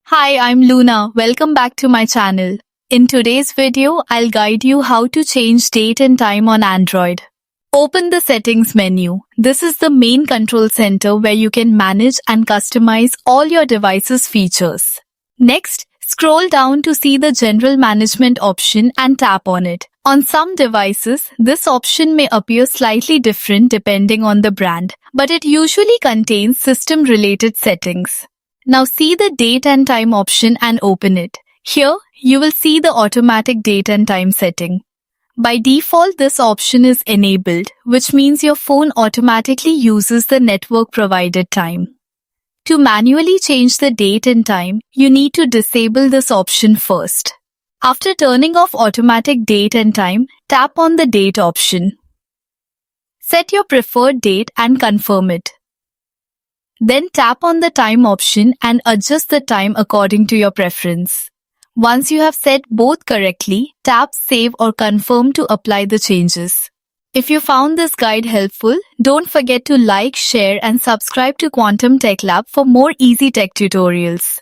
Hi, I'm Luna. Welcome back to my channel. In today's video, I'll guide you how to change date and time on Android. Open the settings menu. This is the main control center where you can manage and customize all your device's features. Next, scroll down to see the general management option and tap on it. On some devices, this option may appear slightly different depending on the brand, but it usually contains system-related settings. Now see the date and time option and open it. Here, you will see the automatic date and time setting. By default, this option is enabled, which means your phone automatically uses the network provided time. To manually change the date and time, you need to disable this option first. After turning off automatic date and time, tap on the date option. Set your preferred date and confirm it. Then tap on the time option and adjust the time according to your preference. Once you have set both correctly, tap Save or Confirm to apply the changes. If you found this guide helpful, don't forget to like, share and subscribe to Quantum Tech Lab for more easy tech tutorials.